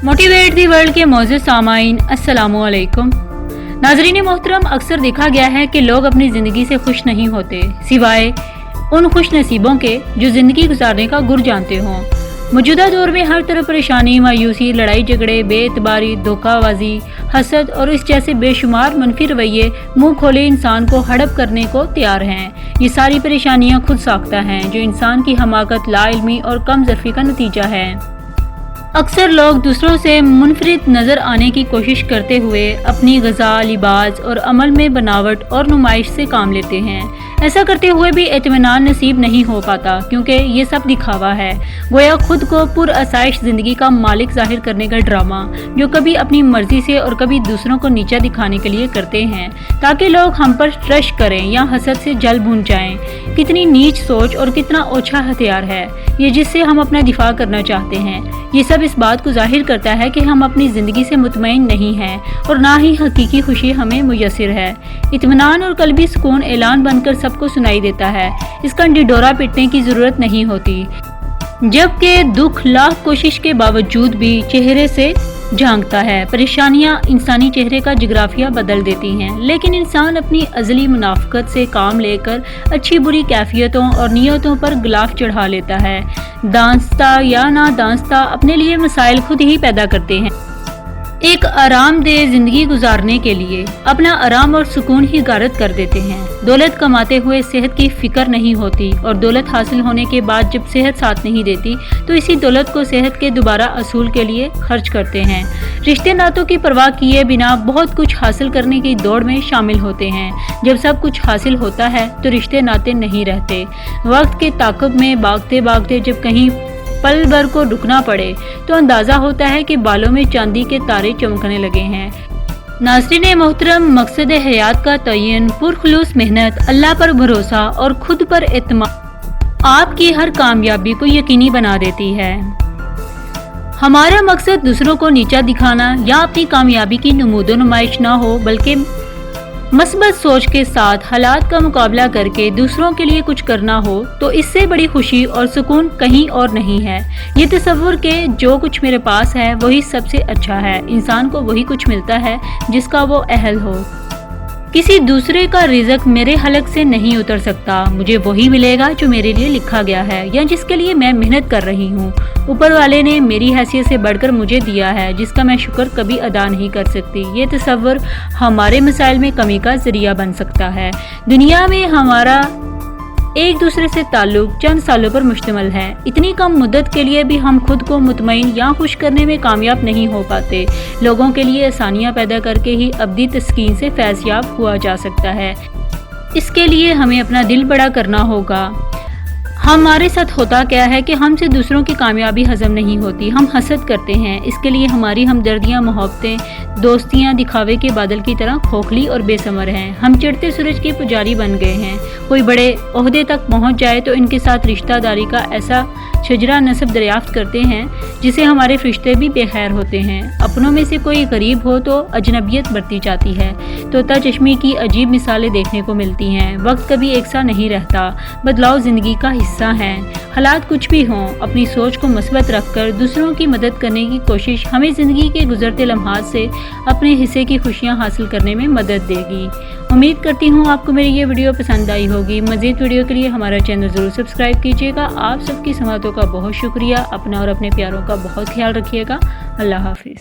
Motivate the world के मौजूद सामाइन अस्सलामु अलैकुम। नाज़रीन मोहतरम, अक्सर देखा गया है कि लोग अपनी ज़िंदगी से खुश नहीं होते सिवाय उन खुश नसीबों के जो ज़िंदगी गुजारने का गुर जानते हों। मौजूदा दौर में हर तरफ परेशानी, मायूसी, लड़ाई झगड़े, बेएतबारी, धोखाबाजी, हसद और इस जैसे बेशुमार मनफी रवैये मुंह खोले इंसान को हड़प करने को तैयार हैं। ये सारी परेशानियां खुद साख्ता हैं जो इंसान की हमाकत, लाइल्मी और कम ज़र्फ़ी का नतीजा है। अक्सर लोग दूसरों से मुनफरिद नज़र आने की कोशिश करते हुए अपनी ग़िज़ा, लिबास और अमल में बनावट और नुमाइश से काम लेते हैं। ऐसा करते हुए भी इत्मीनान नसीब नहीं हो पाता क्योंकि ये सब दिखावा है, गोया खुद को पुरअसाइश ज़िंदगी का मालिक जाहिर करने का ड्रामा जो कभी अपनी मर्जी से और कभी दूसरों को नीचा दिखाने के लिए करते हैं ताकि लोग हम पर ट्रश करें या हसद से जल भून जाएं। कितनी नीच सोच और कितना ओछा हथियार है ये जिससे हम अपना दिफा करना चाहते हैं। ये सब इस बात को जाहिर करता है कि हम अपनी ज़िंदगी से मुतमईन नहीं हैं और ना ही हकीकी खुशी हमें मुयस्सर है। इत्मीनान और कल्बी सुकून ऐलान बनकर सबको सुनाई देता है, इसका ढिढोरा पीटने की ज़रूरत नहीं होती, जबकि दुख लाख कोशिश के बावजूद भी चेहरे से झांकता है। परेशानियां इंसानी चेहरे का जिग्राफिया बदल देती हैं, लेकिन इंसान अपनी अज़ली मुनाफ़क़त से काम लेकर अच्छी बुरी कैफियतों और नियतों पर गिलाफ चढ़ा लेता है। दांस्ता या ना दांस्ता अपने लिए मसाइल खुद ही पैदा करते हैं। एक आरामदेह ज़िंदगी गुजारने के लिए अपना आराम और सुकून ही गारत कर देते हैं। दौलत कमाते हुए सेहत की फिक्र नहीं होती और दौलत हासिल होने के बाद जब सेहत साथ नहीं देती तो इसी दौलत को सेहत के दोबारा असूल के लिए खर्च करते हैं। रिश्ते नातों की परवाह किए बिना बहुत कुछ हासिल करने की दौड़ में शामिल होते हैं। जब सब कुछ हासिल होता है तो रिश्ते नाते नहीं रहते। वक्त के ताक़ुब में भागते भागते जब कहीं पल भर को रुकना पड़े तो अंदाज़ा होता है कि बालों में चांदी के तारे चमकने लगे हैं। नाज़रीन मोहतरम, मकसद हयात का तयन, पुरखुलूस मेहनत, अल्लाह पर भरोसा और खुद पर एतमाद आपकी हर कामयाबी को यकीनी बना देती है। हमारा मकसद दूसरों को नीचा दिखाना या अपनी कामयाबी की नमूदो नुमाइश ना हो, बल्कि मस्बत सोच के साथ हालात का मुकाबला करके दूसरों के लिए कुछ करना हो तो इससे बड़ी खुशी और सुकून कहीं और नहीं है। ये तसव्वुर के जो कुछ मेरे पास है वही सबसे अच्छा है। इंसान को वही कुछ मिलता है जिसका वो अहल हो। किसी दूसरे का रिज़्क मेरे हलक से नहीं उतर सकता। मुझे वही मिलेगा जो मेरे लिए लिखा गया है या जिसके लिए मैं मेहनत कर रही हूँ। ऊपर वाले ने मेरी हैसियत से बढ़कर मुझे दिया है जिसका मैं शुक्र कभी अदा नहीं कर सकती। ये तसव्वुर हमारे मसाइल में कमी का ज़रिया बन सकता है। दुनिया में हमारा एक दूसरे से ताल्लुक चंद सालों पर मुश्तमिल है। इतनी कम मुद्दत के लिए भी हम खुद को मुतमईन या खुश करने में कामयाब नहीं हो पाते। लोगों के लिए आसानियाँ पैदा करके ही अब्दी तस्कीन से फैज़याब हुआ जा सकता है। इसके लिए हमें अपना दिल बड़ा करना होगा। हमारे साथ होता क्या है कि हमसे दूसरों की कामयाबी हजम नहीं होती, हम हसद करते हैं। इसके लिए हमारी हमदर्दियाँ, मोहब्बतें, दोस्तियाँ दिखावे के बादल की तरह खोखली और बेसमर हैं। हम चढ़ते सूरज के पुजारी बन गए हैं। कोई बड़े ओहदे तक पहुँच जाए तो इनके साथ रिश्तेदारी का ऐसा शजरा नस्ब दरियाफ्त करते हैं जिसे हमारे रिश्ते भी बेखैर होते हैं। अपनों में से कोई गरीब हो तो अजनबियत बरती जाती है। तोता चश्मी की अजीब मिसालें देखने को मिलती हैं। वक्त कभी एक सा नहीं रहता, बदलाव ज़िंदगी का हिस्सा है। हालात कुछ भी हों, अपनी सोच को मस्बत रखकर दूसरों की मदद करने की कोशिश हमें ज़िंदगी के गुजरते लम्हात से अपने हिस्से की खुशियाँ हासिल करने में मदद देगी। उम्मीद करती हूँ आपको मेरी ये वीडियो पसंद आई होगी। मज़ीद वीडियो के लिए हमारा चैनल ज़रूर सब्सक्राइब कीजिएगा। आप सबकी समातों का बहुत शुक्रिया। अपना और अपने प्यारों का बहुत ख्याल रखिएगा। अल्लाह हाफिज़।